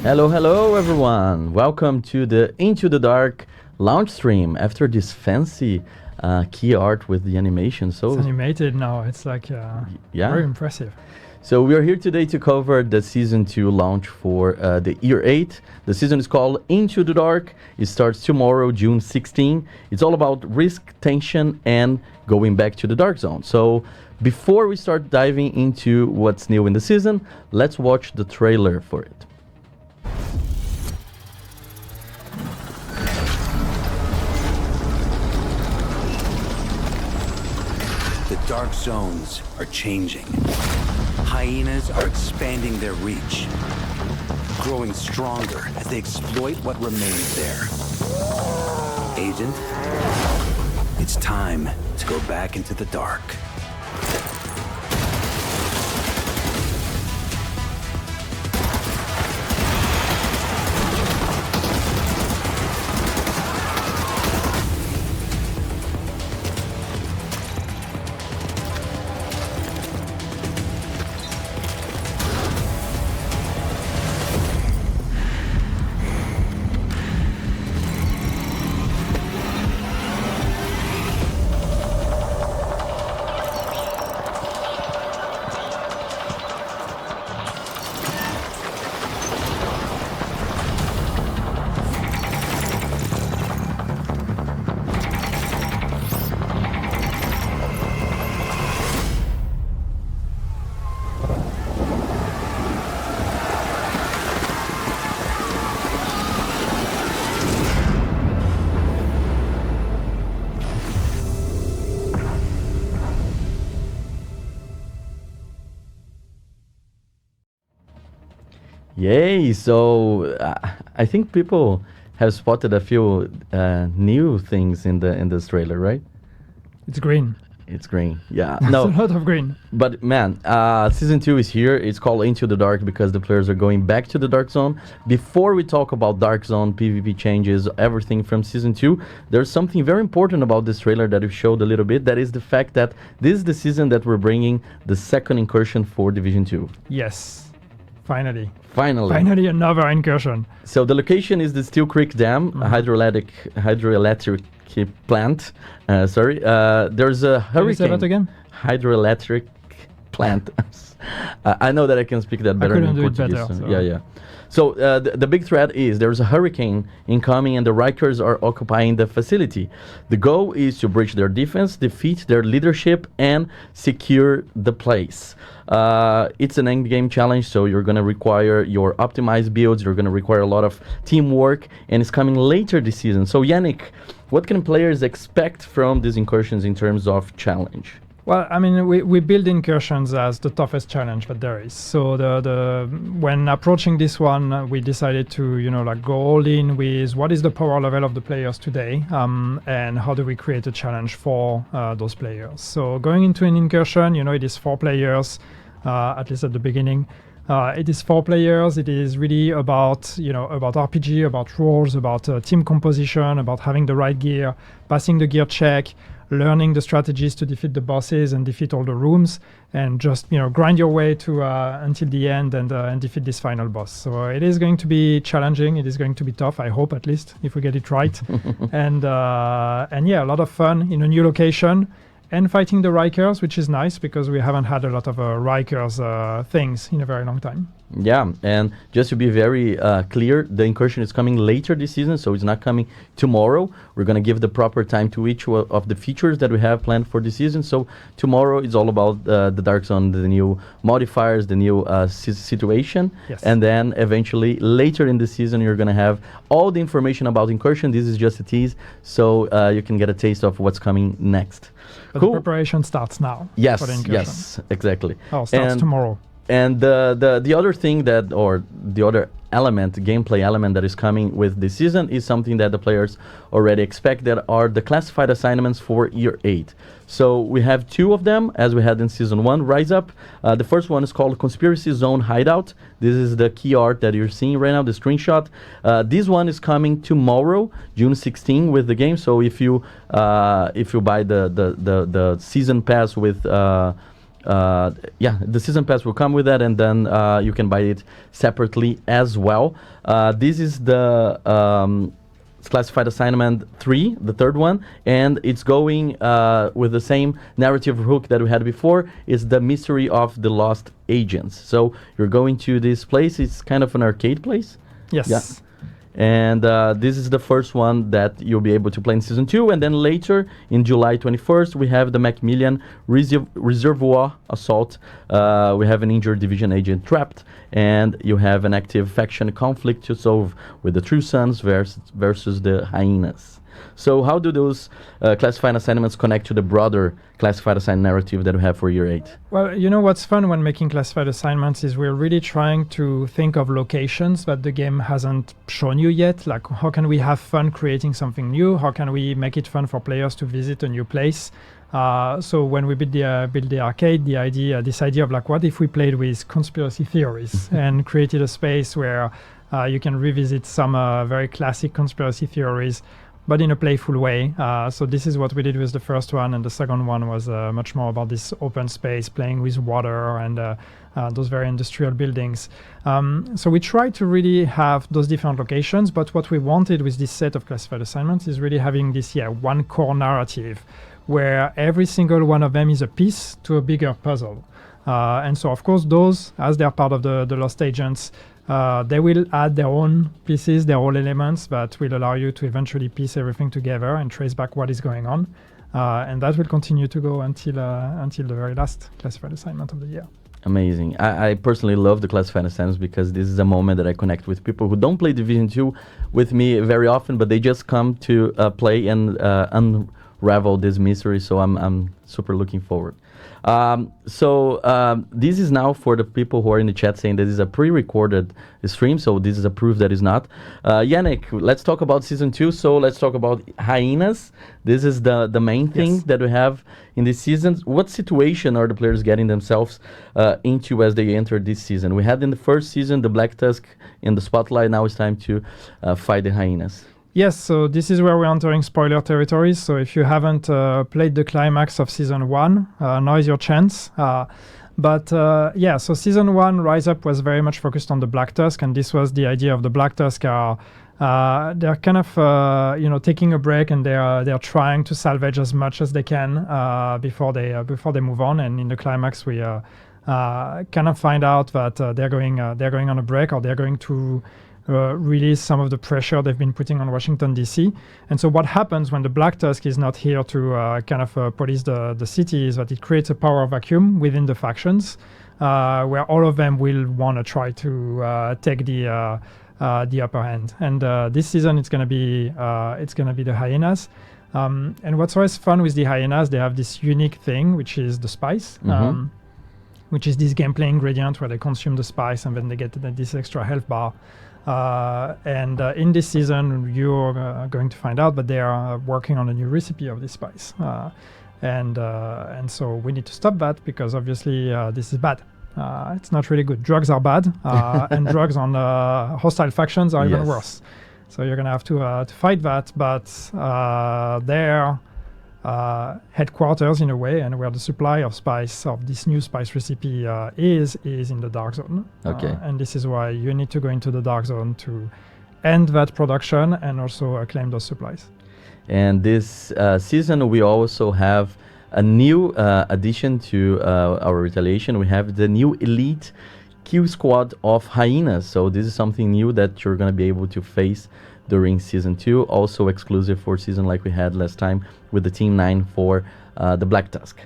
Hello everyone. Welcome to the Into the Dark launch stream after this fancy key art with the animation. So it's animated now. It's like very impressive. So we are here today to cover the Season 2 launch for the Year 8. The season is called Into the Dark. It starts tomorrow, June 16. It's all about risk, tension, and going back to the Dark Zone. So before we start diving into what's new in the season, let's watch the trailer for it. The dark zones are changing. Hyenas are expanding their reach, growing stronger as they exploit what remains there. Agent, it's time to go back into the dark. Yay! So I think people have spotted a few new things in this trailer, right? It's green. It's green. Yeah. No, a lot of green. But man, Season 2 is here. It's called Into the Dark because the players are going back to the Dark Zone. Before we talk about Dark Zone, PvP changes, everything from Season 2, there's something very important about this trailer that we showed a little bit. That is the fact that this is the season that we're bringing the second incursion for Division 2. Yes. Finally another incursion. So the location is the Steel Creek Dam, a hydroelectric plant. There's a hurricane. Can you say that again? Hydroelectric plant. I know that I can speak that better in Portuguese. Yeah. So the big threat is there's a hurricane incoming and the Rikers are occupying the facility. The goal is to breach their defense, defeat their leadership, and secure the place. It's an endgame challenge, so you're going to require your optimized builds, you're going to require a lot of teamwork, and it's coming later this season. So Yannick, what can players expect from these incursions in terms of challenge? Well, I mean, we build incursions as the toughest challenge that there is. So when approaching this one, we decided to go all in with what is the power level of the players today, and how do we create a challenge for those players. So going into an incursion, it is 4 players, at least at the beginning. It is 4 players. It is really about RPG, about roles, about team composition, about having the right gear, passing the gear check, learning the strategies to defeat the bosses and defeat all the rooms, and just grind your way to until the end and defeat this final boss. So it is going to be challenging. It is going to be tough. I hope, at least, if we get it right. and yeah, a lot of fun in a new location and fighting the Rikers, which is nice because we haven't had a lot of Rikers things in a very long time. Yeah, and just to be very clear, the incursion is coming later this season, so it's not coming tomorrow. We're going to give the proper time to each of the features that we have planned for this season. So tomorrow is all about the Dark Zone, the new modifiers, the new situation. Yes. And then eventually later in the season, you're going to have all the information about incursion. This is just a tease, so you can get a taste of what's coming next. But cool. The preparation starts now. Yes, for the incursion. yes, exactly. Starts tomorrow. And the other thing the other gameplay element that is coming with this season is something that the players already expect, that are the classified assignments for Year 8. So we have 2 of them, as we had in Season 1, Rise Up. The first one is called Conspiracy Zone Hideout. This is the key art that you're seeing right now, the screenshot. This one is coming tomorrow, June 16, with the game. So if you buy the season pass with yeah, the season pass will come with that, and then you can buy it separately as well. This is the classified assignment 3, the third one, and it's going with the same narrative hook that we had before. It's the mystery of the lost agents. So you're going to this place. It's kind of an arcade place. Yes. Yeah. And this is the first one that you'll be able to play in Season 2. And then later, in July 21st, we have the Macmillan Reservoir Assault. We have an injured division agent trapped, and you have an active faction conflict to solve with the True Sons versus the Hyenas. So how do those classified assignments connect to the broader classified assignment narrative that we have for year 8? Well, you know what's fun when making classified assignments is we're really trying to think of locations that the game hasn't shown you yet. Like, how can we have fun creating something new? How can we make it fun for players to visit a new place? So when we build the arcade, this idea of like, what if we played with conspiracy theories and created a space where you can revisit some very classic conspiracy theories, but in a playful way. So this is what we did with the first one, and the second one was much more about this open space, playing with water and those very industrial buildings. So we tried to really have those different locations, but what we wanted with this set of classified assignments is really having this one core narrative where every single one of them is a piece to a bigger puzzle. And so of course those, as they're part of the Lost Agents, they will add their own pieces, their own elements that will allow you to eventually piece everything together and trace back what is going on. And that will continue to go until the very last classified assignment of the year. Amazing. I personally love the classified assignments because this is a moment that I connect with people who don't play Division 2 with me very often, but they just come to play and unravel this mystery. So I'm super looking forward. This is now for the people who are in the chat saying this is a pre-recorded stream, so this is a proof that is not. Yannick, let's talk about Season 2. So let's talk about Hyenas. This is the main thing that we have in this season. What situation are the players getting themselves into as they enter this season? We had in the first season the Black Tusk in the spotlight. Now it's time to fight the Hyenas. Yes, so this is where we're entering spoiler territories. So if you haven't played the climax of Season 1, now is your chance. So Season 1, Rise Up was very much focused on the Black Tusk, and this was the idea of the Black Tusk. They're kind of taking a break, and they're trying to salvage as much as they can before they move on. And in the climax, we kind of find out that they're going on a break, or they're going to release some of the pressure they've been putting on Washington, D.C. And so what happens when the Black Tusk is not here to police the city is that it creates a power vacuum within the factions where all of them will want to try to take the upper hand. And this season it's going to be the Hyenas. And what's always fun with the Hyenas, they have this unique thing, which is the spice. Which is this gameplay ingredient where they consume the spice and then they get this extra health bar. In this season, you're going to find out that they are working on a new recipe of this spice. And so we need to stop that because obviously this is bad. It's not really good. Drugs are bad, and drugs on hostile factions are even worse. So you're going to have to fight that, but they're headquarters in a way, and where the supply of spice of this new spice recipe is in the Dark Zone. Okay. And this is why you need to go into the Dark Zone to end that production and also claim those supplies. And this season we also have a new addition to our retaliation. We have the new elite Q squad of Hyenas. So this is something new that you're going to be able to face during Season 2, also exclusive for season like we had last time with the Team 9 for the Black Tusk.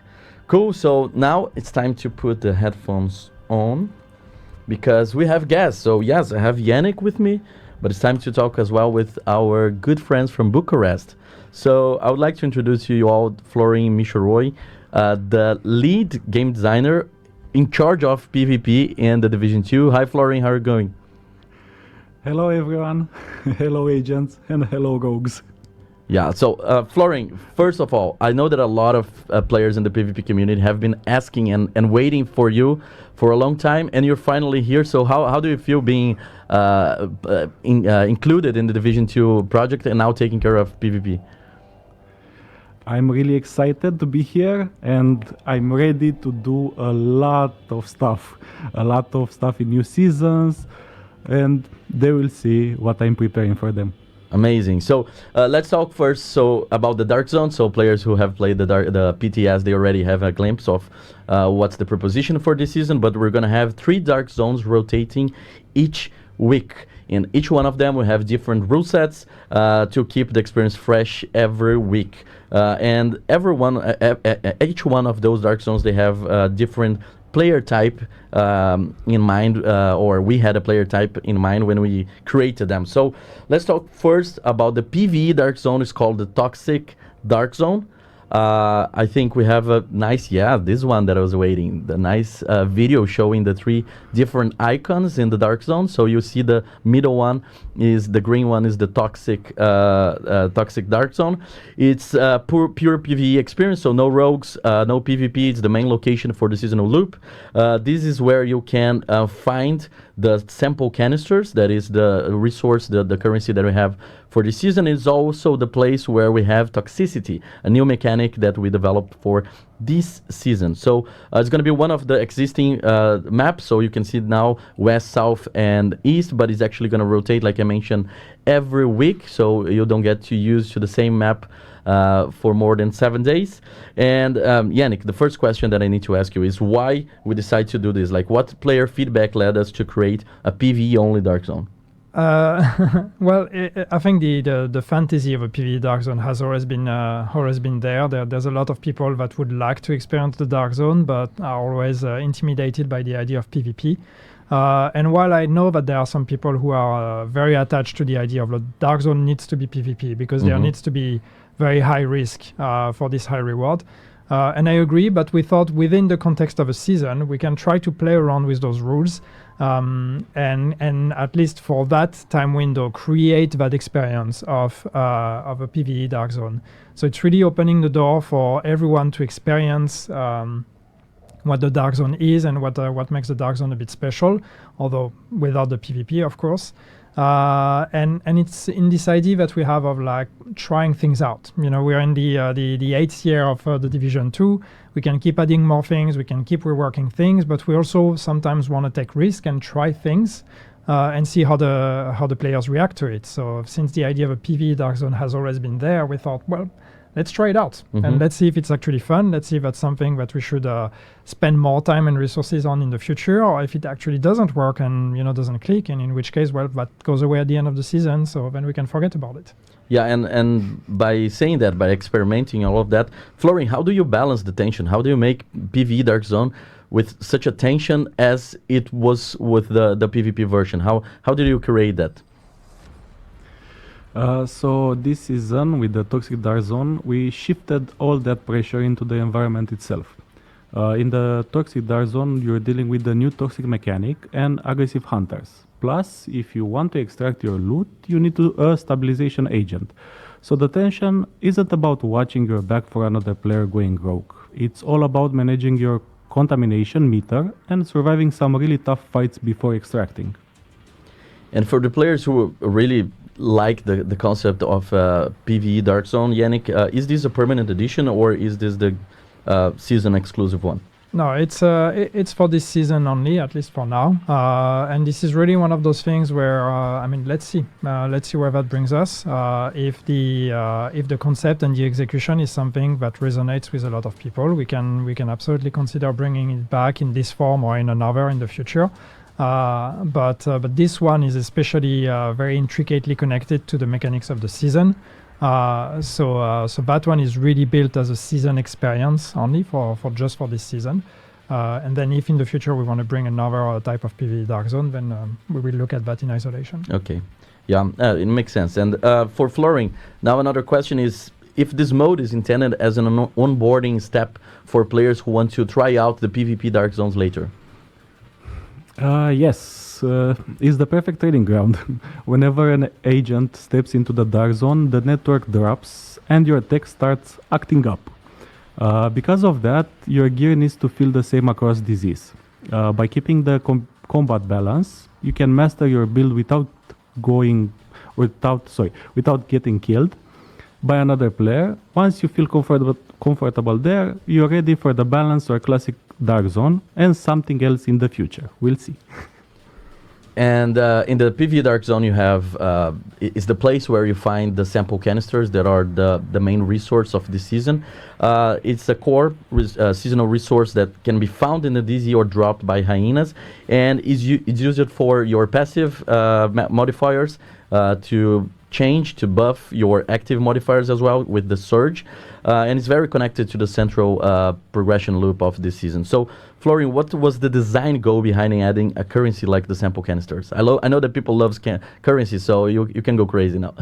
Cool, so now it's time to put the headphones on because we have guests. So yes, I have Yannick with me, but it's time to talk as well with our good friends from Bucharest. So I would like to introduce to you all Florin Michoroy, the lead game designer in charge of PvP in the Division 2. Hi Florin, how are you going? Hello everyone, hello agents, and hello Gogs. Yeah, so Florin, first of all, I know that a lot of players in the PvP community have been asking and waiting for you for a long time, and you're finally here. So how do you feel being included in the Division 2 project and now taking care of PvP? I'm really excited to be here, and I'm ready to do a lot of stuff in new seasons, and they will see what I'm preparing for them. Amazing. So let's talk first about the Dark Zone. So players who have played the PTS, they already have a glimpse of what's the proposition for this season. But we're going to have 3 Dark Zones rotating each week. In each one of them, we have different rule sets to keep the experience fresh every week. And each one of those Dark Zones, they have different player type in mind, or we had a player type in mind when we created them. So let's talk first about the PvE Dark Zone. It's called the Toxic Dark Zone. I think we have a nice, this one that I was waiting, the nice video showing the 3 different icons in the Dark Zone. So you see the middle one is, the green one is the Toxic Dark Zone. It's pure PvE experience, so no rogues, no PvP. It's the main location for the seasonal loop. This is where you can find the sample canisters, that is the resource, the currency that we have for this season. Is also the place where we have toxicity, a new mechanic that we developed for this season. So it's going to be one of the existing maps, so you can see now west, south, and east, but it's actually going to rotate, like I mentioned, every week, so you don't get to use the same map for more than 7 days. And Yannick, the first question that I need to ask you is why we decide to do this. Like, what player feedback led us to create a PvE only Dark Zone? Well, I think the fantasy of a PvE Dark Zone has always been there. There's a lot of people that would like to experience the Dark Zone, but are always intimidated by the idea of PvP. And while I know that there are some people who are very attached to the idea of the Dark Zone needs to be PvP, because there needs to be very high risk for this high reward. And I agree, but we thought within the context of a season, we can try to play around with those rules, and at least for that time window, create that experience of a PvE Dark Zone. So it's really opening the door for everyone to experience what the Dark Zone is and what makes the Dark Zone a bit special, although without the PvP, of course. And it's in this idea that we have of like trying things out. You know, we're in the 8th year of the Division 2. We can keep adding more things, we can keep reworking things, but we also sometimes want to take risk and try things and see how the players react to it. So since the idea of a PvE Dark Zone has always been there, we thought, well, let's try it out and let's see if it's actually fun. Let's see if that's something that we should spend more time and resources on in the future, or if it actually doesn't work and doesn't click, and in which case, well, that goes away at the end of the season, so then we can forget about it. Yeah, and by saying that, by experimenting all of that, Florian, how do you balance the tension? How do you make PvE Dark Zone with such a tension as it was with the PvP version? How did you create that? So this season, with the Toxic Dark Zone, we shifted all that pressure into the environment itself. In the Toxic Dark Zone, you're dealing with the new toxic mechanic and aggressive hunters. Plus, if you want to extract your loot, you need a stabilization agent. So the tension isn't about watching your back for another player going rogue. It's all about managing your contamination meter and surviving some really tough fights before extracting. And for the players who really like the concept of PvE Dark Zone, Yannick, is this a permanent edition or is this the season exclusive one? No, it's for this season only, at least for now. And this is really one of those things where let's see where that brings us. If the concept and the execution is something that resonates with a lot of people, we can absolutely consider bringing it back in this form or in another in the future. But this one is especially very intricately connected to the mechanics of the season. So that one is really built as a season experience only for this season. And then if in the future we want to bring another type of PvE Dark Zone, then we will look at that in isolation. Okay. Yeah, it makes sense. And for Flooring, now another question is, if this mode is intended as an onboarding step for players who want to try out the PvP Dark Zones later? Yes. Is the perfect training ground. Whenever an agent steps into the Dark Zone, the network drops and your tech starts acting up. Because of that, your gear needs to feel the same across disease. By keeping the combat balance, you can master your build without getting killed. by another player. Once you feel comfortable there, you're ready for the balanced or classic Dark Zone and something else in the future. We'll see. And in the PvE Dark Zone, you have is the place where you find the sample canisters that are the main resource of this season. It's a core seasonal resource that can be found in the DZ or dropped by Hyenas, and it's used for your passive modifiers to change, to buff your active modifiers as well with the surge, and it's very connected to the central progression loop of this season. So, Florian, what was the design goal behind adding a currency like the sample canisters? I know that people love currency, so you can go crazy now.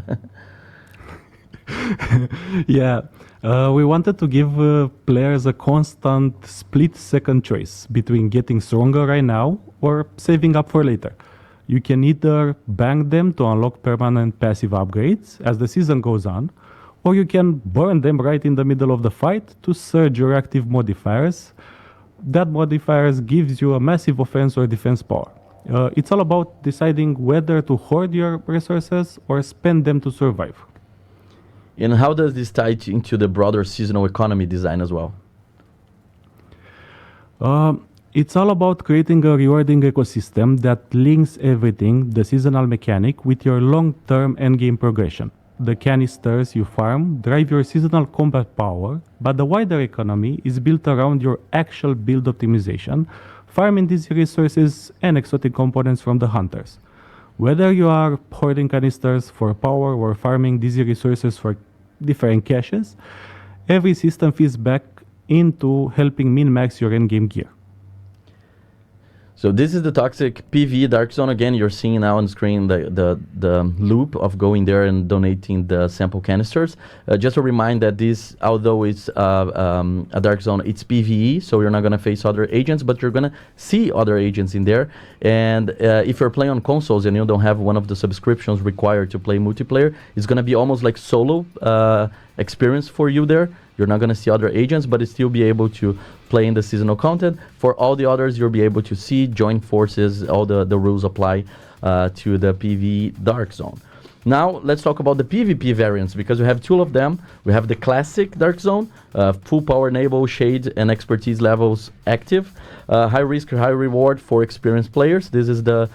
Yeah, we wanted to give players a constant split-second choice between getting stronger right now or saving up for later. You can either bank them to unlock permanent passive upgrades as the season goes on, or you can burn them right in the middle of the fight to surge your active modifiers. That modifiers gives you a massive offense or defense power. It's all about deciding whether to hoard your resources or spend them to survive. And how does this tie into the broader seasonal economy design as well? It's all about creating a rewarding ecosystem that links everything, the seasonal mechanic, with your long-term endgame progression. The canisters you farm drive your seasonal combat power, but the wider economy is built around your actual build optimization, farming these resources and exotic components from the hunters. Whether you are hoarding canisters for power or farming these resources for different caches, every system feeds back into helping min-max your endgame gear. So this is the toxic PvE Dark Zone. Again, you're seeing now on screen the loop of going there and donating the sample canisters. Just to remind that this, although it's a Dark Zone, it's PvE, so you're not going to face other agents, but you're going to see other agents in there. And if you're playing on consoles and you don't have one of the subscriptions required to play multiplayer, it's going to be almost like solo experience for you there. You're not going to see other agents, but still be able to play in the seasonal content. For all the others, you'll be able to see, join forces, all the rules apply to the PvE Dark Zone. Now, let's talk about the PvP variants, because we have two of them. We have the classic Dark Zone, full power enable, shade, and expertise levels active. High risk, high reward for experienced players. This is the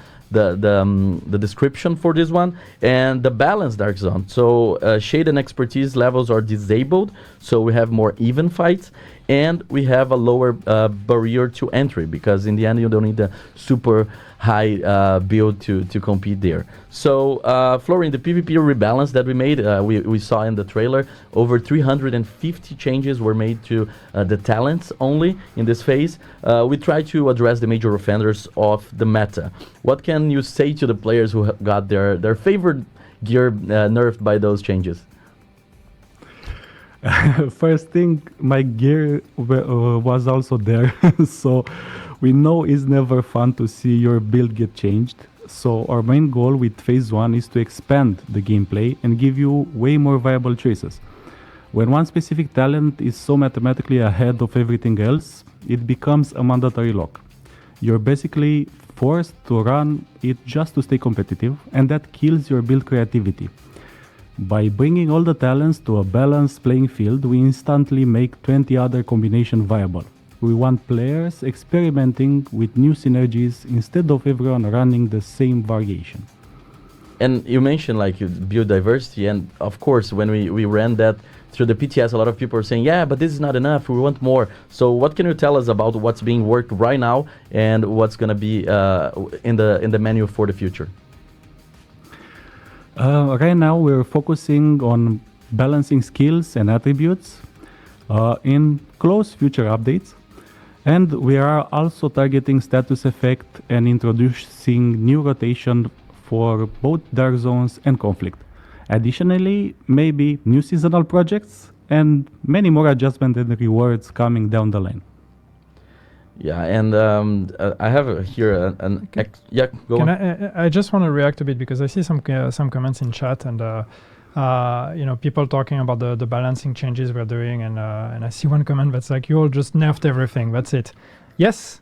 description for this one. And the balanced Dark Zone, so shade and expertise levels are disabled, so we have more even fights, and we have a lower barrier to entry, because in the end you don't need a super high build to compete there. So Florian, the PvP rebalance that we made, we saw in the trailer, over 350 changes were made to the talents only in this phase. We try to address the major offenders of the meta. What can you say to the players who got their favorite gear nerfed by those changes? First thing, my gear was also there, so we know it's never fun to see your build get changed. So our main goal with phase 1 is to expand the gameplay and give you way more viable choices. When one specific talent is so mathematically ahead of everything else, it becomes a mandatory lock. You're basically forced to run it just to stay competitive, and that kills your build creativity. By bringing all the talents to a balanced playing field, we instantly make 20 other combinations viable. We want players experimenting with new synergies instead of everyone running the same variation. And you mentioned like build diversity, and of course when we ran that through the PTS, a lot of people are saying, yeah, but this is not enough, we want more. So what can you tell us about what's being worked right now and what's going to be in the menu for the future? Right now we're focusing on balancing skills and attributes in close future updates, and we are also targeting status effect and introducing new rotation for both Dark Zones and Conflict. Additionally, maybe new seasonal projects and many more adjustments and rewards coming down the line. Yeah, and I have here yeah, go on. I just want to react a bit because I see some comments in chat and you know, people talking about the balancing changes we're doing, and I see one comment that's like, you all just nerfed everything. That's it. Yes,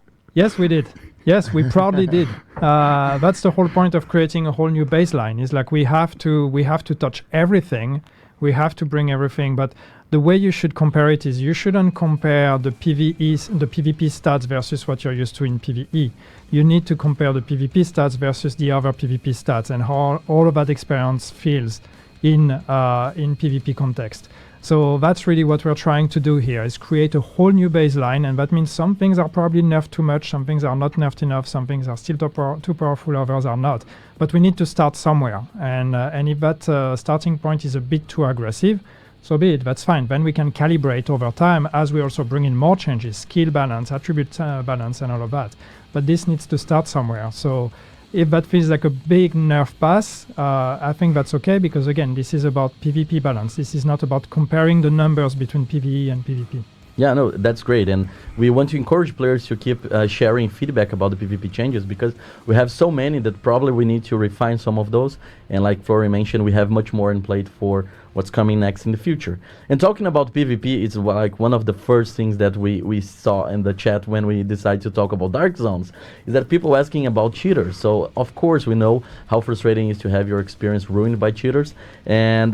we did. Yes, we proudly did. That's the whole point of creating a whole new baseline. Is like we have to touch everything We have to bring everything, but the way you should compare it is you shouldn't compare the PvP stats versus what you're used to in PvE. You need to compare the PvP stats versus the other PvP stats and how all of that experience feels in PvP context. So that's really what we're trying to do here, is create a whole new baseline, and that means some things are probably nerfed too much, some things are not nerfed enough, some things are still too powerful, others are not. But we need to start somewhere, and if that starting point is a bit too aggressive, so be it, that's fine. Then we can calibrate over time as we also bring in more changes, skill balance, attribute balance, and all of that. But this needs to start somewhere. So if that feels like a big nerf pass, I think that's okay, because again, this is about PvP balance. This is not about comparing the numbers between PvE and PvP. Yeah, no, that's great. And we want to encourage players to keep sharing feedback about the PvP changes, because we have so many that probably we need to refine some of those. And like Florian mentioned, we have much more in plate for what's coming next in the future. And talking about PvP, it's like one of the first things that we saw in the chat when we decided to talk about Dark Zones, is that people asking about cheaters. So of course we know how frustrating it is to have your experience ruined by cheaters. And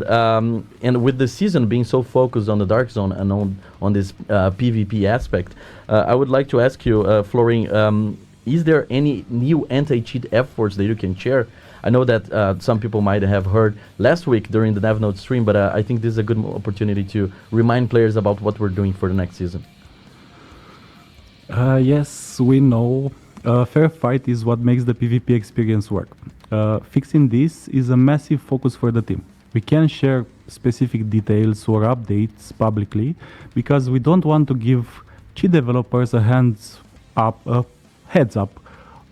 with the season being so focused on the Dark Zone and on this PvP aspect, I would like to ask you, Florian, is there any new anti-cheat efforts that you can share? I know that some people might have heard last week during the DevNode stream, but I think this is a good opportunity to remind players about what we're doing for the next season. Yes, we know. Fair fight is what makes the PvP experience work. Fixing this is a massive focus for the team. We can't share specific details or updates publicly because we don't want to give cheat developers a heads up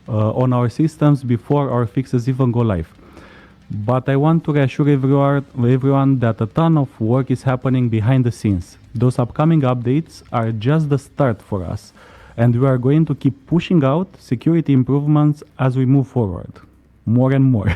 on our systems before our fixes even go live. But I want to reassure everyone that a ton of work is happening behind the scenes. Those upcoming updates are just the start for us, and we are going to keep pushing out security improvements as we move forward. More and more.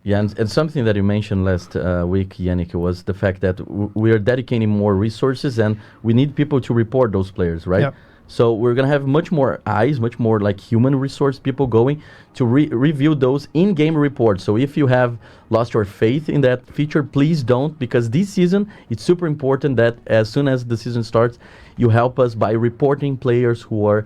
Yeah, and something that you mentioned last week, Yannick, was the fact that we are dedicating more resources and we need people to report those players, right? Yep. So we're going to have much more eyes, much more like human resource people going to review those in-game reports. So if you have lost your faith in that feature, please don't, because this season, it's super important that as soon as the season starts, you help us by reporting players who are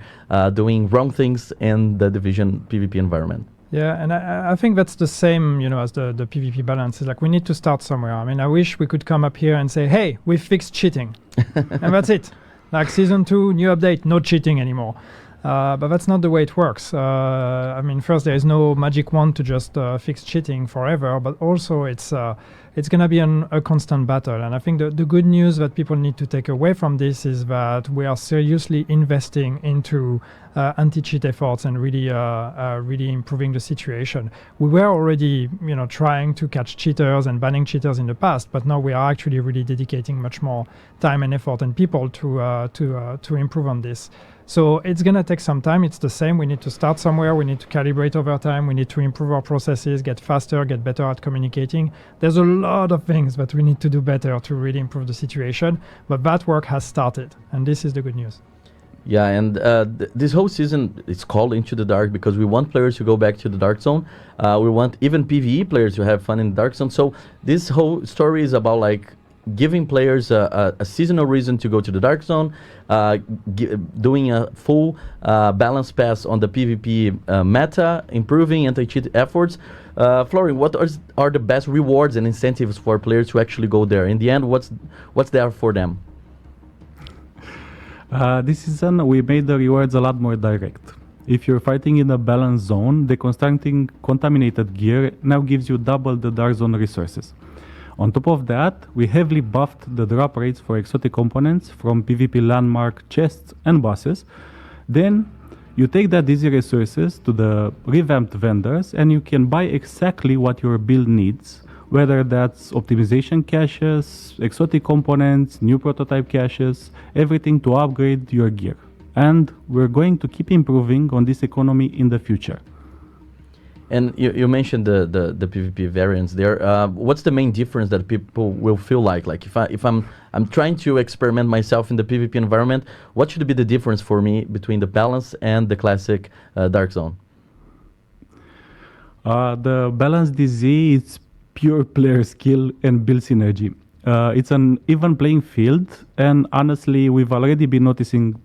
doing wrong things in the Division PvP environment. Yeah, and I think that's the same, as the PvP balance. It's like we need to start somewhere. I mean, I wish we could come up here and say, hey, we fixed cheating. And that's it. Like Season 2, new update, no cheating anymore. But that's not the way it works. I mean, first, there is no magic wand to just fix cheating forever, but also it's going to be a constant battle. And I think the good news that people need to take away from this is that we are seriously investing into anti-cheat efforts and really improving the situation. We were already, trying to catch cheaters and banning cheaters in the past, but now we are actually really dedicating much more time and effort and people to improve on this. So it's going to take some time. It's the same. We need to start somewhere. We need to calibrate over time. We need to improve our processes, get faster, get better at communicating. There's a lot of things that we need to do better to really improve the situation. But that work has started. And this is the good news. Yeah, and this whole season, it's called Into the Dark because we want players to go back to the Dark Zone. We want even PvE players to have fun in the Dark Zone. So this whole story is about giving players a seasonal reason to go to the Dark Zone, doing a full balance pass on the PvP meta, improving anti-cheat efforts. Florian, what are the best rewards and incentives for players to actually go there? In the end, what's there for them? This season, we made the rewards a lot more direct. If you're fighting in a balance zone, deconstructing contaminated gear now gives you double the Dark Zone resources. On top of that, we heavily buffed the drop rates for exotic components from PvP landmark chests and bosses. Then you take that easy resources to the revamped vendors and you can buy exactly what your build needs, whether that's optimization caches, exotic components, new prototype caches, everything to upgrade your gear. And we're going to keep improving on this economy in the future. And you mentioned the PvP variants there. What's the main difference that people will feel like? Like if I'm trying to experiment myself in the PvP environment, what should be the difference for me between the balance and the classic Dark Zone? The balance DZ is pure player skill and build synergy. It's an even playing field, and honestly, we've already been noticing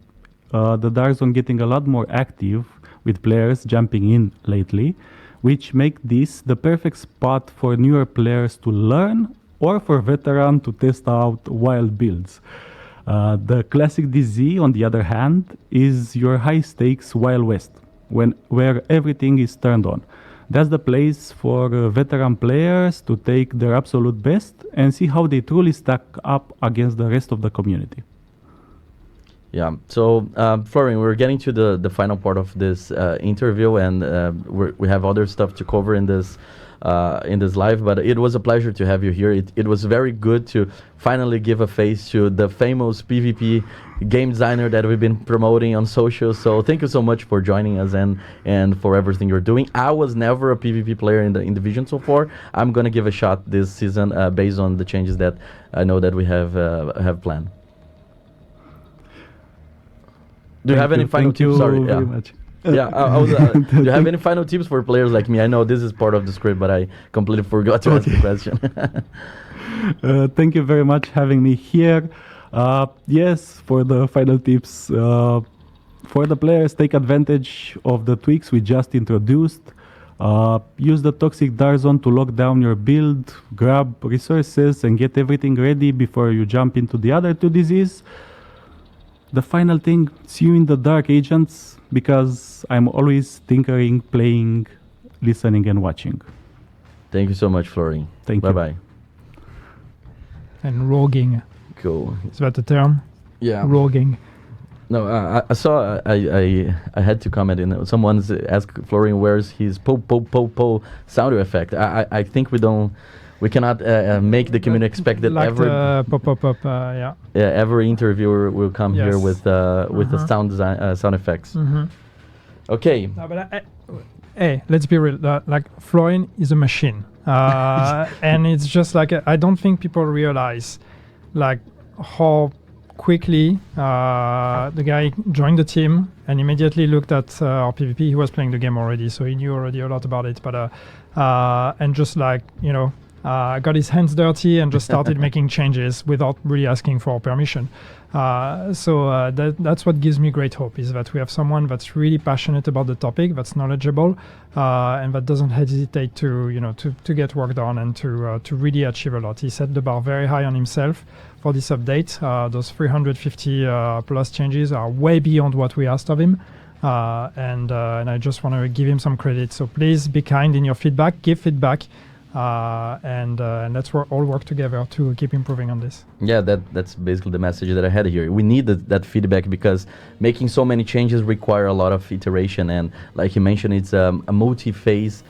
the Dark Zone getting a lot more active with players jumping in lately, which make this the perfect spot for newer players to learn or for veteran to test out wild builds. The classic DZ, on the other hand, is your high-stakes Wild West, where everything is turned on. That's the place for veteran players to take their absolute best and see how they truly stack up against the rest of the community. Yeah. So, Florian, we're getting to the final part of this interview, and we have other stuff to cover in this live. But it was a pleasure to have you here. It was very good to finally give a face to the famous PvP game designer that we've been promoting on social. So thank you so much for joining us and for everything you're doing. I was never a PvP player in the division so far. I'm gonna give a shot this season based on the changes that I know that we have planned. Do you have any final tips? Sorry, very much. Yeah, do you have any final tips for players like me? I know this is part of the script, but I completely forgot to ask the question. Thank you very much having me here. Yes, for the final tips, for the players, take advantage of the tweaks we just introduced. Use the Toxic Dark Zone to lock down your build, grab resources, and get everything ready before you jump into the other two DZs. The final thing, see you in the Dark Agents, because I'm always tinkering, playing, listening, and watching. Thank you so much, Florian. Thank you. Bye-bye. And roguing. Cool. Is that the term? Yeah. Roguing. No, I saw, I had to comment in, someone's asked Florian where's his po sound effect. I think we cannot make the community expect that like every yeah. Every interviewer will come here with the sound effects. Okay. No, but hey, let's be real. Like Florian is a machine, and it's just like I don't think people realize like how quickly the guy joined the team and immediately looked at our PvP. He was playing the game already, so he knew already a lot about it. But and just like got his hands dirty and just started making changes without really asking for permission. So that's what gives me great hope, is that we have someone that's really passionate about the topic, that's knowledgeable, and that doesn't hesitate to get work done and to really achieve a lot. He set the bar very high on himself for this update. Those 350 plus changes are way beyond what we asked of him. And I just want to give him some credit. So please be kind in your feedback, give feedback. And let's all work together to keep improving on this. Yeah, that's basically the message that I had here. We need that feedback because making so many changes require a lot of iteration, and like you mentioned, it's a multi-phase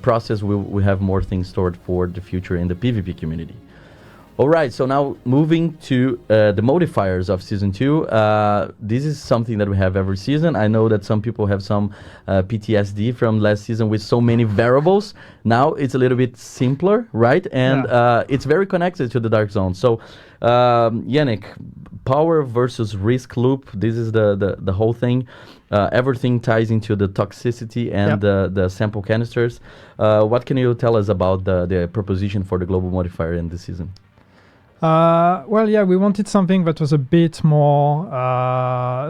process. We have more things stored for the future in the PvP community. All right, so now moving to the modifiers of Season 2. This is something that we have every season. I know that some people have some PTSD from last season with so many variables. Now it's a little bit simpler, right? And it's very connected to the Dark Zone. So, Yannick, power versus risk loop. This is the whole thing. Everything ties into the toxicity and the sample canisters. What can you tell us about the proposition for the global modifier in this season? Well, yeah, we wanted something that was a bit more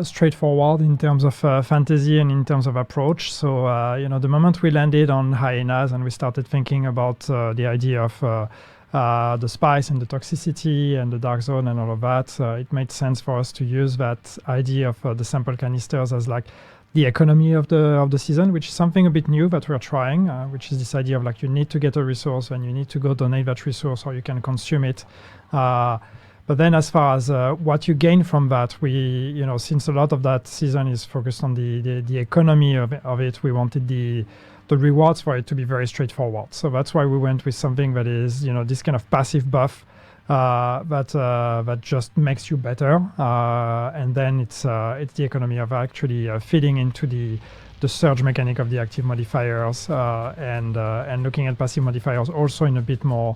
straightforward in terms of fantasy and in terms of approach. So, the moment we landed on Hyenas and we started thinking about the idea of the spice and the toxicity and the dark zone and all of that, it made sense for us to use that idea of the sample canisters as like the economy of the season, which is something a bit new that we're trying, which is this idea of like you need to get a resource and you need to go donate that resource or you can consume it. But then as far as what you gain from that, we, since a lot of that season is focused on the economy of it, we wanted the rewards for it to be very straightforward. So that's why we went with something that is, this kind of passive buff that just makes you better. And then it's the economy of actually feeding into the surge mechanic of the active modifiers and looking at passive modifiers also in a bit more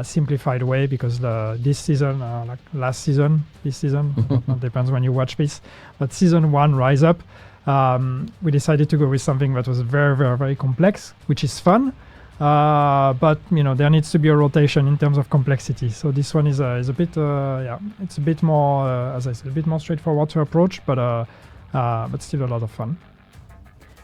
simplified way, because this season, like last season, this season, it depends when you watch this, but season 1 Rise Up, we decided to go with something that was very, very, very complex, which is fun, but there needs to be a rotation in terms of complexity. So this one is a bit it's a bit more as I said, a bit more straightforward to approach, but still a lot of fun.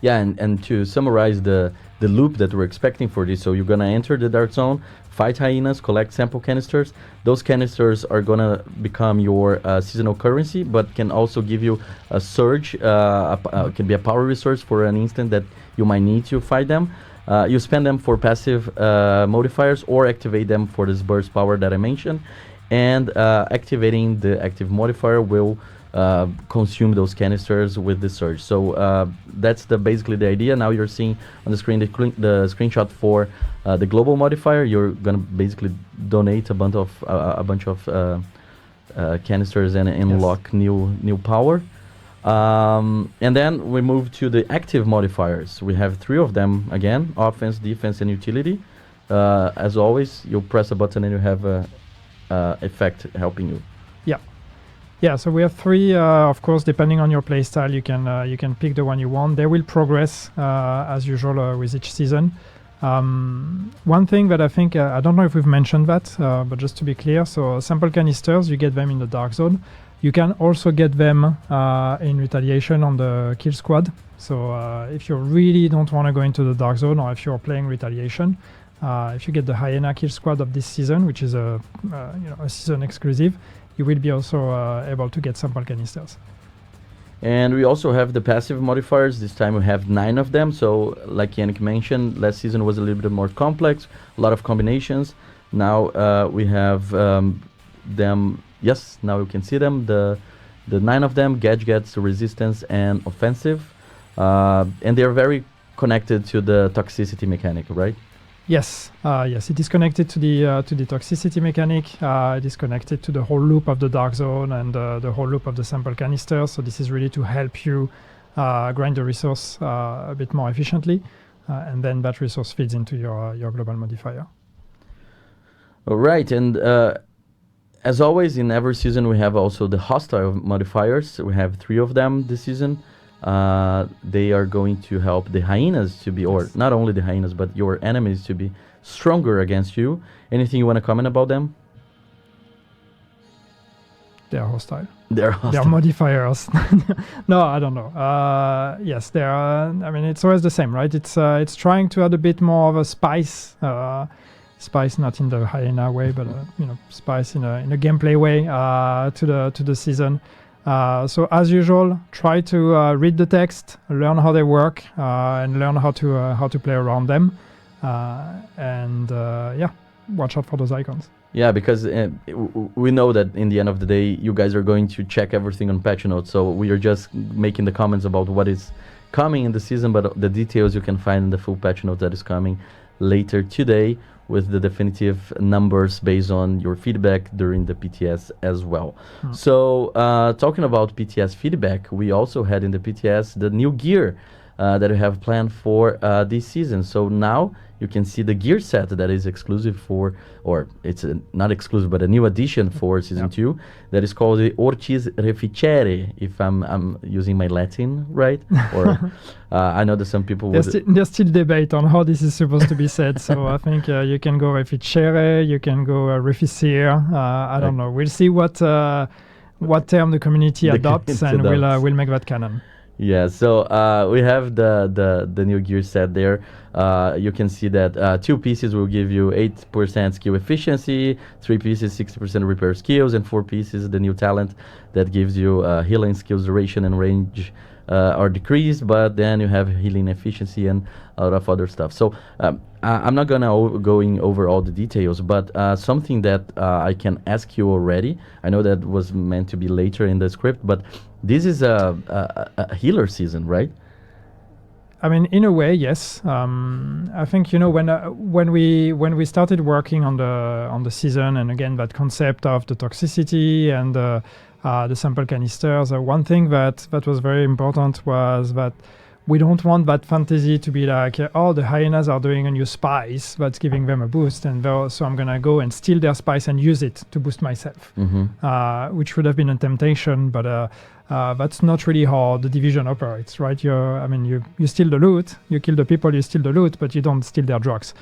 Yeah, and to summarize the loop that we're expecting for this, so you're gonna enter the Dark Zone, fight hyenas, collect sample canisters. Those canisters are gonna become your seasonal currency, but can also give you a surge, can be a power resource for an instant that you might need to fight them. You spend them for passive modifiers or activate them for this burst power that I mentioned, and activating the active modifier will consume those canisters with the surge. So that's basically the idea. Now you're seeing on the screen the screenshot for the global modifier. You're gonna basically donate a bunch of canisters and unlock new power. And then we move to the active modifiers. We have 3 of them again: offense, defense, and utility. As always, you press a button and you have a effect helping you. Yeah, so we have 3. Of course, depending on your playstyle, you can pick the one you want. They will progress as usual with each season. One thing that I think I don't know if we've mentioned that, but just to be clear, so sample canisters, you get them in the Dark Zone. You can also get them in retaliation on the kill squad. So if you really don't want to go into the Dark Zone, or if you're playing retaliation, if you get the Hyena kill squad of this season, which is a season exclusive, you will be also able to get sample canisters. And we also have the passive modifiers. This time we have 9 of them. So like Yannick mentioned, last season was a little bit more complex, a lot of combinations. Now we have them. Yes, now you can see them. The 9 of them: gadgets, resistance, and offensive. And they are very connected to the toxicity mechanic, right? Yes, it is connected to the toxicity mechanic. It is connected to the whole loop of the Dark Zone and the whole loop of the sample canisters. So this is really to help you grind the resource a bit more efficiently, and then that resource feeds into your global modifier. All right, and as always in every season we have also the hostile modifiers. We have 3 of them this season. They are going to help the hyenas to be, or not only the hyenas, but your enemies to be stronger against you. Anything you want to comment about them? They are hostile. They are modifiers. No, I don't know. Yes, they are. I mean, it's always the same, right? It's trying to add a bit more of a spice. Spice, not in the hyena way, but spice in a gameplay way to the season. So as usual, try to read the text, learn how they work, and learn how to play around them, and watch out for those icons. Yeah, because we know that in the end of the day, you guys are going to check everything on patch notes. So we are just making the comments about what is coming in the season, but the details you can find in the full patch note that is coming later today, with the definitive numbers based on your feedback during the PTS as well. So talking about PTS feedback, we also had in the PTS the new gear that we have planned for this season. So now you can see the gear set that is exclusive for, or it's not exclusive, but a new addition for Season 2 that is called the Ortiz Reficere, if I'm using my Latin right. Or I know that some people there's still debate on how this is supposed to be said. So I think you can go Reficere, you can go Reficere. I don't know. We'll see what term the community adopts, and we'll make that canon. Yeah, so we have the new gear set there. You can see that 2 pieces will give you 8% skill efficiency, 3 pieces 60% repair skills, and 4 pieces the new talent that gives you healing skills duration and range are decreased, but then you have healing efficiency and a lot of other stuff. So I'm not gonna going over all the details, but something that I can ask you already. I know that was meant to be later in the script, but this is a healer season, right? I mean, in a way, yes. I think when we started working on the season, and again that concept of the toxicity and the sample canisters, one thing that was very important was that we don't want that fantasy to be like, oh, the hyenas are doing a new spice that's giving them a boost, and so I'm gonna go and steal their spice and use it to boost myself, which would have been a temptation, but that's not really how the division operates, right? You steal the loot, you kill the people, you steal the loot, but you don't steal their drugs.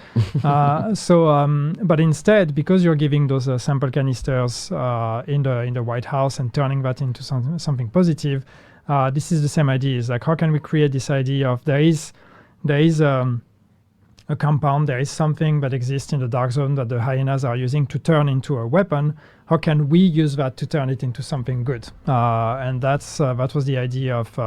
But instead, because you're giving those sample canisters in the White House and turning that into something positive, this is the same idea. It's like, how can we create this idea of there is a compound, there is something that exists in the dark zone that the hyenas are using to turn into a weapon. How can we use that to turn it into something good? And that was the idea of,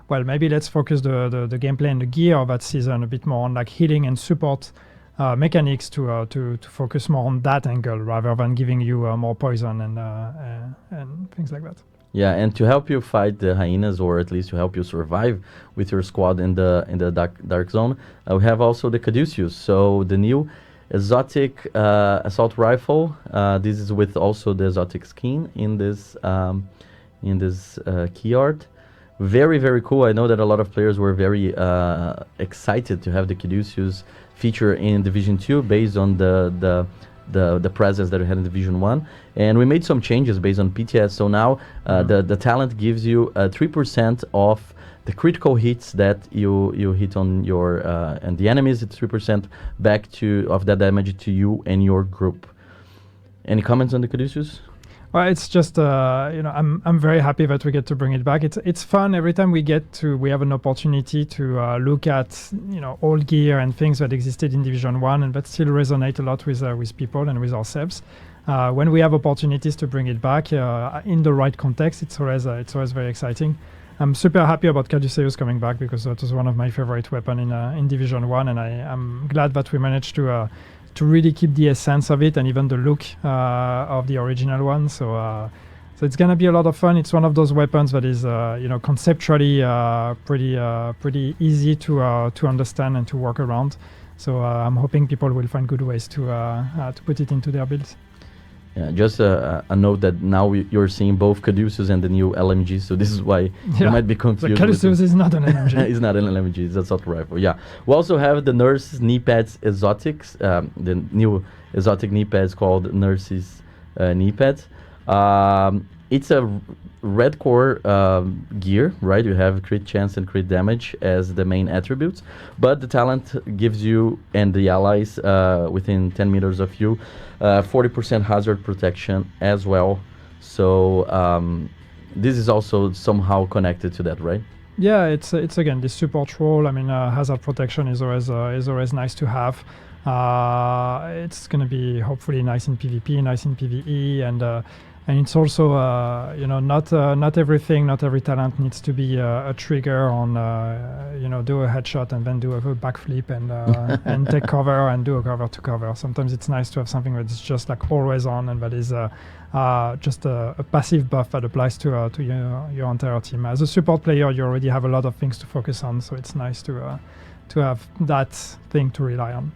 well, maybe let's focus the gameplay and the gear of that season a bit more on like healing and support mechanics to focus more on that angle rather than giving you more poison and things like that. Yeah, and to help you fight the hyenas, or at least to help you survive with your squad in the dark zone, we have also the Caduceus. So the new exotic assault rifle. This is with also the exotic skin in this key art. Very, very cool. I know that a lot of players were very excited to have the Caduceus feature in Division 2 based on the presence that we had in Division 1, and we made some changes based on PTS. So now the talent gives you 3% of the critical hits that you hit on your and the enemies. It's 3% back of that damage to you and your group. Any comments on the Caduceus? Well, it's just I'm very happy that we get to bring it back. It's fun every time we have an opportunity to look at old gear and things that existed in Division 1 and that still resonate a lot with people and with ourselves. When we have opportunities to bring it back in the right context, it's always very exciting. I'm super happy about Caduceus coming back because that was one of my favorite weapons in Division 1, and I'm glad that we managed to really keep the essence of it and even the look of the original one. So it's gonna be a lot of fun. It's one of those weapons that is conceptually pretty easy to understand and to work around. So I'm hoping people will find good ways to put it into their builds. Yeah, just a note that now you're seeing both Caduceus and the new LMG, so this is why you might be confused. The Caduceus is not an LMG. It's not an LMG, it's an assault rifle. Yeah, we also have the Nurse's knee pads exotics, the new exotic knee pads called Nurse's knee pads. It's a red core gear, right? You have crit chance and crit damage as the main attributes, but the talent gives you and the allies within 10 meters of you 40% hazard protection as well. So this is also somehow connected to that, right? Yeah, it's again this support role. I mean, hazard protection is always nice to have. It's gonna be hopefully nice in PvP, nice in PvE, and it's also not everything, not every talent needs to be a trigger on do a headshot and then do a backflip and take cover and do a cover to cover. Sometimes it's nice to have something that's just like always on and that is just a passive buff that applies to your entire team. As a support player, you already have a lot of things to focus on, so it's nice to have that thing to rely on.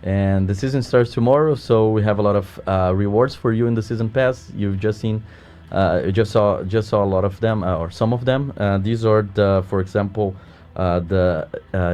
And the season starts tomorrow, so we have a lot of rewards for you in the season pass. You've just seen, just saw a lot of them, or some of them. These are for example, the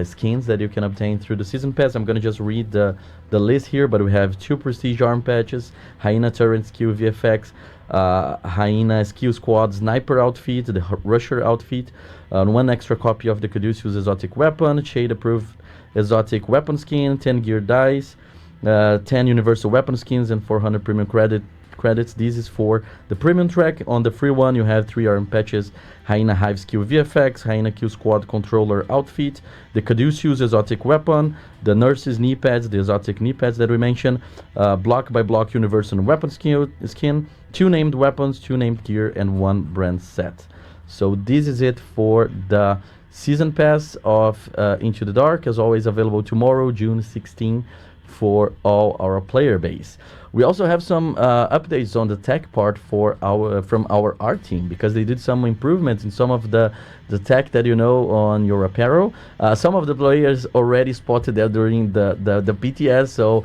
skins that you can obtain through the season pass. I'm gonna just read the list here, but we have 2 prestige arm patches, Hyena turret skill VFX, Hyena skill squad sniper outfit, the rusher outfit, 1 extra copy of the Caduceus exotic weapon, shade approved exotic weapon skin, 10 gear dice, 10 universal weapon skins, and 400 premium credits. This is for the premium track. On the free one, you have 3 arm patches, Hyena hive skill VFX, Hyena Q squad controller outfit, the Caduceus exotic weapon, the Nurse's knee pads, the exotic knee pads that we mentioned, block by block universal weapon skin, 2 named weapons, 2 named gear, and 1 brand set. So this is it for the season pass of Into the Dark, as always available tomorrow, June 16, for all our player base. We also have some updates on the tech part from our art team, because they did some improvements in some of the tech that you know on your apparel. Some of the players already spotted that during the PTS, so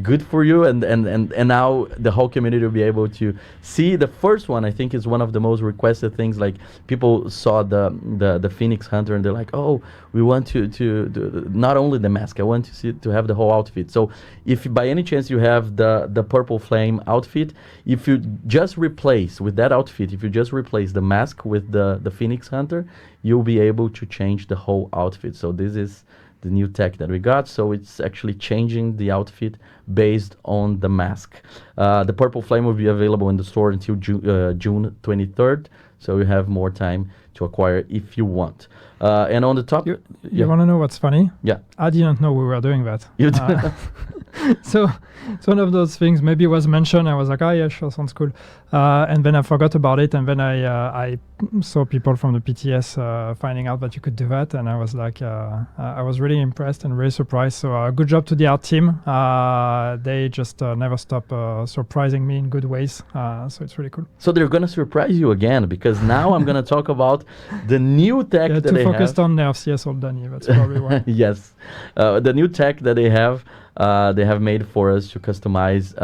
good for you, and now the whole community will be able to see. The first one, I think, is one of the most requested things. Like, people saw the Phoenix Hunter and they're like, oh, we want to not only the mask, I want to have the whole outfit. So if by any chance you have the purple flame outfit, if you just replace with that outfit, if you just replace the mask with the Phoenix Hunter, you'll be able to change the whole outfit. So this is the new tech that we got, so it's actually changing the outfit based on the mask. The purple flame will be available in the store until June 23rd, so you have more time to acquire if you want. And on the top, you want to know what's funny? Yeah, I didn't know we were doing that. You did. So it's one of those things. Maybe it was mentioned. I was like, oh yeah, sure, sounds cool. And then I forgot about it. And then I saw people from the PTS finding out that you could do that. And I was like, I was really impressed and really surprised. So good job to the art team. They just never stop surprising me in good ways. So it's really cool. So they're going to surprise you again, because now I'm going to talk about the new tech that they have. Focused on nerfs, yes, old Danny. That's probably why. Yes. The new tech that they have made for us to customize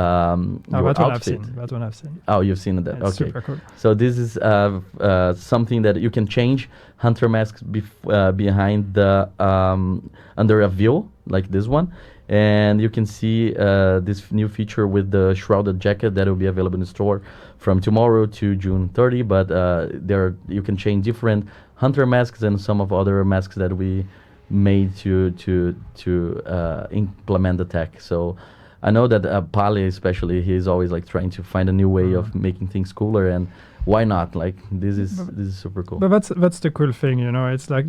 your outfit. That one I've seen. Oh, you've seen that. It's okay. super cool. So this is something that you can change hunter masks behind the under a veil, like this one. And you can see this new feature with the shrouded jacket that will be available in the store from tomorrow to June 30. But you can change different hunter masks and some of other masks that we made to implement the tech. So I know that Pali, especially, he's always like trying to find a new way of making things cooler, and why not? Like, this is super cool. But that's the cool thing, you know. It's like,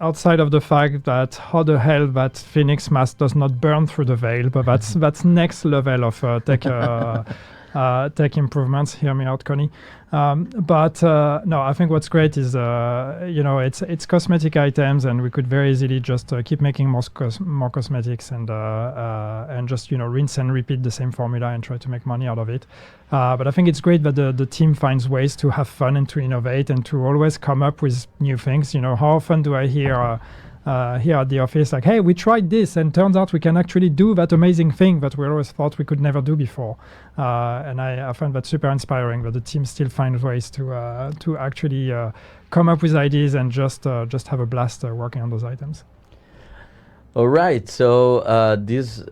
outside of the fact that how the hell that Phoenix mask does not burn through the veil, but that's next level of tech improvements. Hear me out, Connie. But no, I think what's great is it's cosmetic items, and we could very easily just keep making more cosmetics and just rinse and repeat the same formula and try to make money out of it. But I think it's great that the team finds ways to have fun and to innovate and to always come up with new things. You know, how often do I hear here at the office, like, hey, we tried this, and turns out we can actually do that amazing thing that we always thought we could never do before. And I find that super inspiring, that the team still finds ways to actually come up with ideas and just have a blast working on those items. All right, so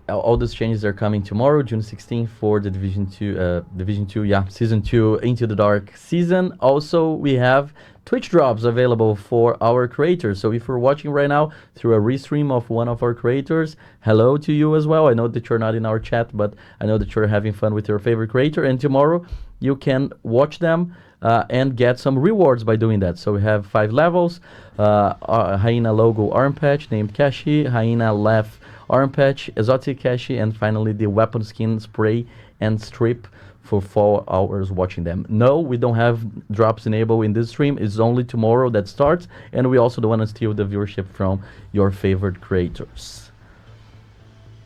all these changes are coming tomorrow, June 16th, for the Division 2, Season 2 Into the Dark season. Also, we have Twitch drops available for our creators. So if you're watching right now through a restream of one of our creators, hello to you as well. I know that you're not in our chat, but I know that you're having fun with your favorite creator. And tomorrow you can watch them and get some rewards by doing that. So we have 5 levels. Hyena logo arm patch named Kashi, Hyena left arm patch, exotic Kashi, and finally the weapon skin spray and strip for 4 hours watching them. No, we don't have drops enabled in this stream. It's only tomorrow that starts, and we also don't want to steal the viewership from your favorite creators.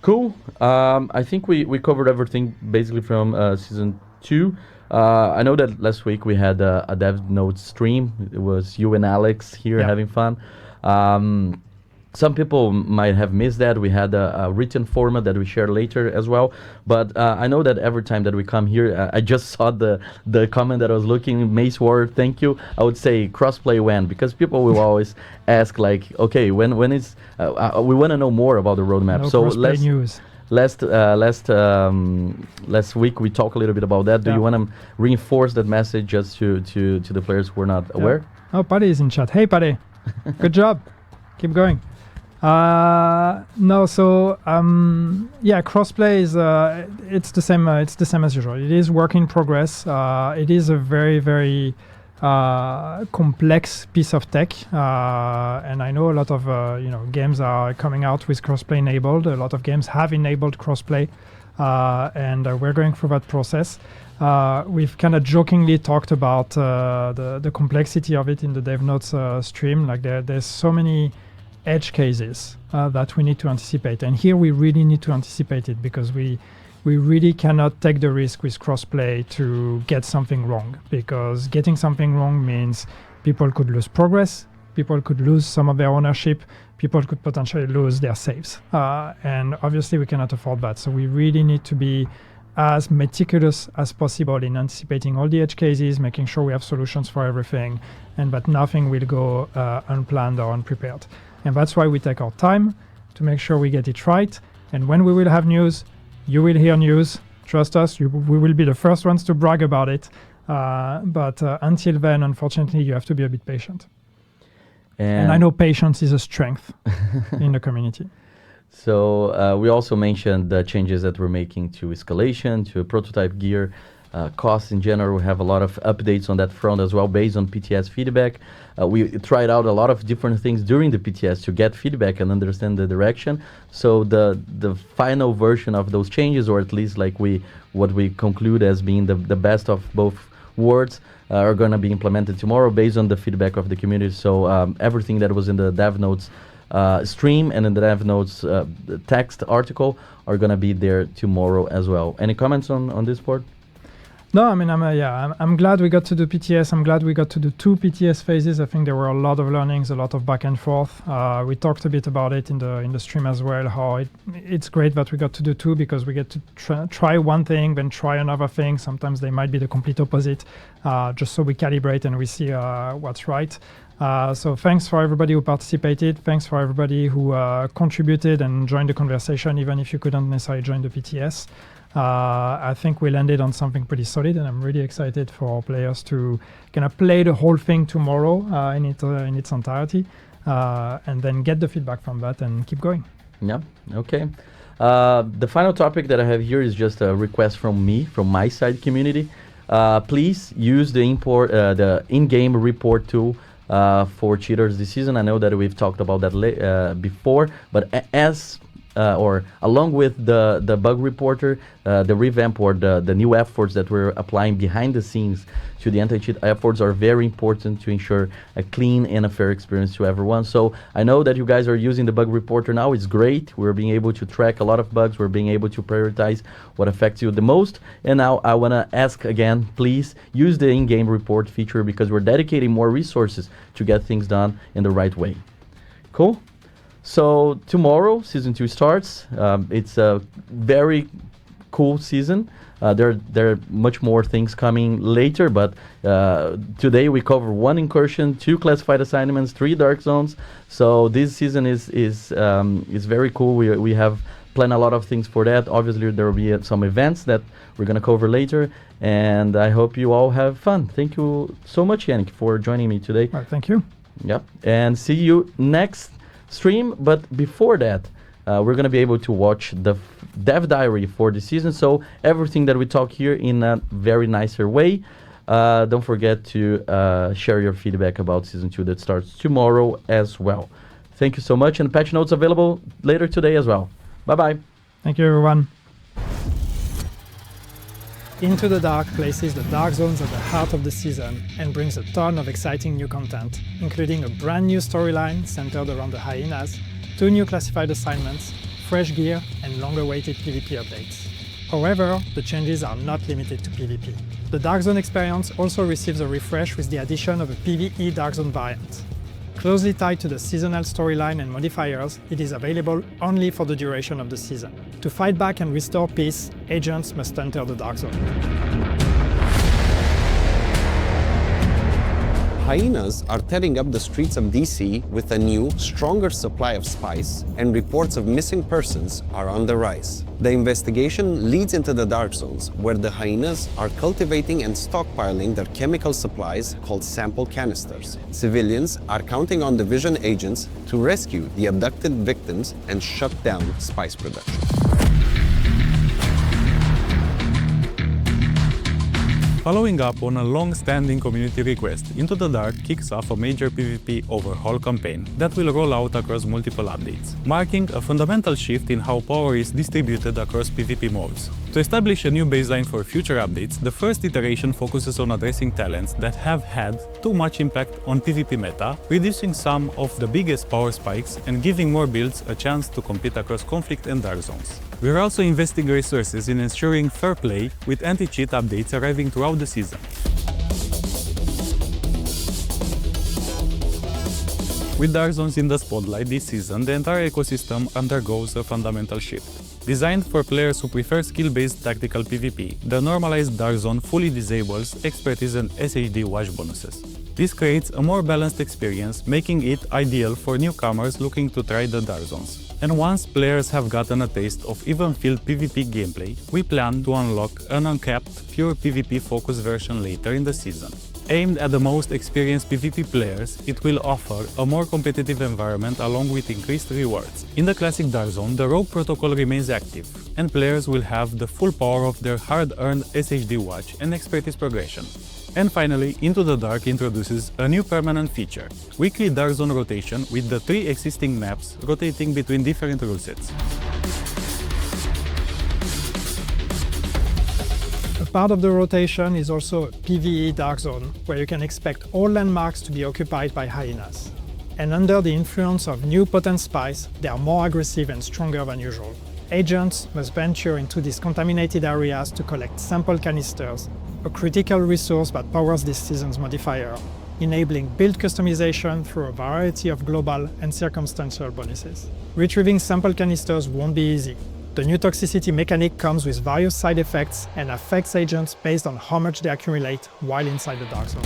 Cool. I think we covered everything basically from Season 2. I know that last week we had a Dev Note stream. It was you and Alex here having fun. Some people might have missed that. We had a written format that we share later as well. But I know that every time that we come here, I just saw the comment that I was looking, Mace War, thank you. I would say crossplay when, because people will always ask, like, okay, when is, we want to know more about the roadmap. No so crossplay news. Last week we talked a little bit about that. Do you want to reinforce that message just to the players who are not aware? Oh, Paddy is in chat. Hey, Paddy. Good job. Keep going. No, so crossplay is it's the same. It's the same as usual. It is work in progress. It is a very, very complex piece of tech, and I know a lot of games are coming out with crossplay enabled. A lot of games have enabled crossplay, and we're going through that process. We've kind of jokingly talked about the complexity of it in the Dev Notes stream. Like there's so many edge cases that we need to anticipate, and here we really need to anticipate it, because we we really cannot take the risk with crossplay to get something wrong, because getting something wrong means people could lose progress, people could lose some of their ownership, people could potentially lose their saves. And obviously we cannot afford that. So we really need to be as meticulous as possible in anticipating all the edge cases, making sure we have solutions for everything, and that nothing will go unplanned or unprepared. And that's why we take our time to make sure we get it right. And when we will have news, you will hear news. Trust us, we will be the first ones to brag about it. But until then, unfortunately, you have to be a bit patient. And I know patience is a strength in the community. So we also mentioned the changes that we're making to escalation, to prototype gear, costs in general. We have a lot of updates on that front as well based on PTS feedback. We tried out a lot of different things during the PTS to get feedback and understand the direction. So the final version of those changes, or at least like what we conclude as being the best of both worlds, are going to be implemented tomorrow based on the feedback of the community. So everything that was in the dev notes stream and in the dev notes text article are going to be there tomorrow as well. Any comments on this board? No, I mean, I'm glad we got to do PTS. I'm glad we got to do 2 PTS phases. I think there were a lot of learnings, a lot of back and forth. We talked a bit about it in the stream as well, how it's great that we got to do 2, because we get to try one thing, then try another thing. Sometimes they might be the complete opposite, just so we calibrate and we see what's right. So thanks for everybody who participated. Thanks for everybody who contributed and joined the conversation, even if you couldn't necessarily join the PTS. I think we landed on something pretty solid, and I'm really excited for players to kind of play the whole thing tomorrow in its entirety, and then get the feedback from that and keep going. Yeah, okay. The final topic that I have here is just a request from me, from my side community. Please use the in-game report tool for cheaters this season. I know that we've talked about that before, but along with the bug reporter, the revamp or the new efforts that we're applying behind the scenes to the anti-cheat efforts are very important to ensure a clean and a fair experience to everyone. So I know that you guys are using the bug reporter now. It's great. We're being able to track a lot of bugs. We're being able to prioritize what affects you the most. And now I want to ask again, please use the in-game report feature, because we're dedicating more resources to get things done in the right way. Cool? So tomorrow, Season 2 starts. It's a very cool season. There are much more things coming later, but today we cover 1 incursion, 2 classified assignments, 3 dark zones. So this season is very cool. We have planned a lot of things for that. Obviously, there will be some events that we're going to cover later, and I hope you all have fun. Thank you so much, Yannick, for joining me today. Well, thank you. Yep, and see you next stream. But before that, we're going to be able to watch the dev diary for the season, so everything that we talk here in a very nicer way. Don't forget to share your feedback about Season 2 that starts tomorrow as well. Thank you so much, and patch notes available later today as well. Bye-bye. Thank you, everyone. Into the Dark places the Dark Zones at the heart of the season and brings a ton of exciting new content, including a brand new storyline centered around the Hyenas, 2 new classified assignments, fresh gear, and long-awaited PvP updates. However, the changes are not limited to PvP. The Dark Zone experience also receives a refresh with the addition of a PvE Dark Zone variant. Closely tied to the seasonal storyline and modifiers, it is available only for the duration of the season. To fight back and restore peace, agents must enter the Dark Zone. Hyenas are tearing up the streets of DC with a new, stronger supply of spice, and reports of missing persons are on the rise. The investigation leads into the Dark Zones, where the Hyenas are cultivating and stockpiling their chemical supplies called sample canisters. Civilians are counting on division agents to rescue the abducted victims and shut down spice production. Following up on a long-standing community request, Into the Dark kicks off a major PvP overhaul campaign that will roll out across multiple updates, marking a fundamental shift in how power is distributed across PvP modes. To establish a new baseline for future updates, the first iteration focuses on addressing talents that have had too much impact on PvP meta, reducing some of the biggest power spikes and giving more builds a chance to compete across conflict and dark zones. We are also investing resources in ensuring fair play, with anti-cheat updates arriving throughout the season. With Dark Zones in the spotlight this season, the entire ecosystem undergoes a fundamental shift. Designed for players who prefer skill-based tactical PvP, the normalized Dark Zone fully disables expertise and SHD watch bonuses. This creates a more balanced experience, making it ideal for newcomers looking to try the Dark Zones. And once players have gotten a taste of even-field PvP gameplay, we plan to unlock an uncapped, pure PvP-focused version later in the season. Aimed at the most experienced PvP players, it will offer a more competitive environment along with increased rewards. In the classic Dark Zone, the Rogue protocol remains active, and players will have the full power of their hard-earned SHD watch and expertise progression. And finally, Into the Dark introduces a new permanent feature, weekly Dark Zone rotation with the 3 existing maps rotating between different rule sets. Part of the rotation is also a PvE Dark Zone, where you can expect all landmarks to be occupied by Hyenas. And under the influence of new potent spies, they are more aggressive and stronger than usual. Agents must venture into these contaminated areas to collect sample canisters, a critical resource that powers this season's modifier, enabling build customization through a variety of global and circumstantial bonuses. Retrieving sample canisters won't be easy. The new toxicity mechanic comes with various side effects and affects agents based on how much they accumulate while inside the Dark Zone.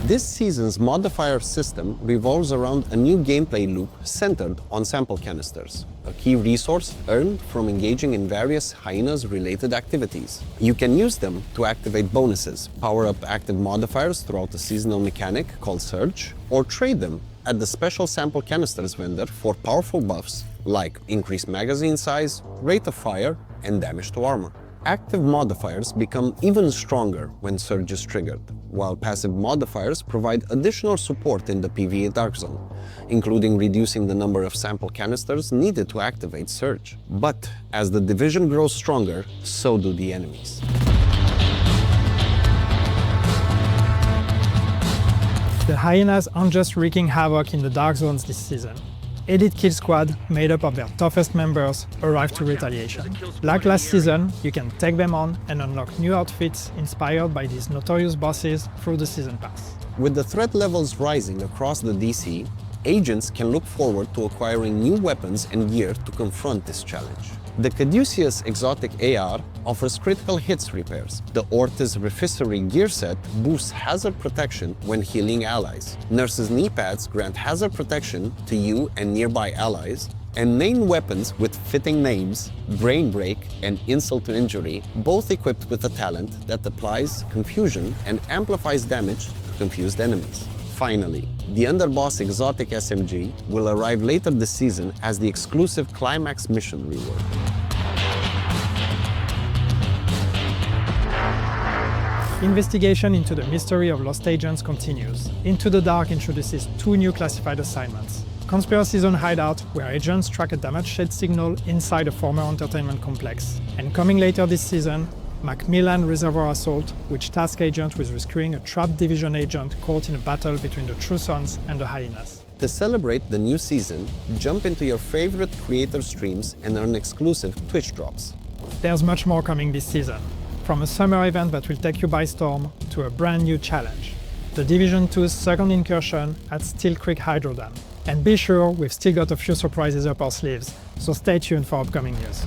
This season's modifier system revolves around a new gameplay loop centered on sample canisters, a key resource earned from engaging in various Hyenas-related activities. You can use them to activate bonuses, power up active modifiers throughout the seasonal mechanic called Surge, or trade them at the special sample canisters vendor for powerful buffs like increased magazine size, rate of fire, and damage to armor. Active modifiers become even stronger when Surge is triggered, while passive modifiers provide additional support in the PvE Dark Zone, including reducing the number of sample canisters needed to activate Surge. But as the division grows stronger, so do the enemies. The Hyenas aren't just wreaking havoc in the Dark Zones this season. Elite Kill Squad, made up of their toughest members, arrive to retaliation. Like last season, you can take them on and unlock new outfits inspired by these notorious bosses through the Season Pass. With the threat levels rising across the DC, agents can look forward to acquiring new weapons and gear to confront this challenge. The Caduceus Exotic AR offers critical hits repairs. The Ortiz Reficery gear set boosts hazard protection when healing allies. Nurse's knee pads grant hazard protection to you and nearby allies. And named weapons with fitting names, Brain Break and Insult to Injury, both equipped with a talent that applies confusion and amplifies damage to confused enemies. Finally, the Underboss Exotic SMG will arrive later this season as the exclusive Climax mission reward. Investigation into the mystery of lost agents continues. Into the Dark introduces 2 new classified assignments. Conspiracy Zone Hideout, where agents track a damage shed signal inside a former entertainment complex. And coming later this season, Macmillan Reservoir Assault, which tasks agents with rescuing a trapped Division agent caught in a battle between the True Sons and the Hyenas. To celebrate the new season, jump into your favorite creator streams and earn exclusive Twitch drops. There's much more coming this season, from a summer event that will take you by storm to a brand new challenge, the Division 2's second incursion at Steel Creek Hydro Dam. And be sure, we've still got a few surprises up our sleeves, so stay tuned for upcoming news.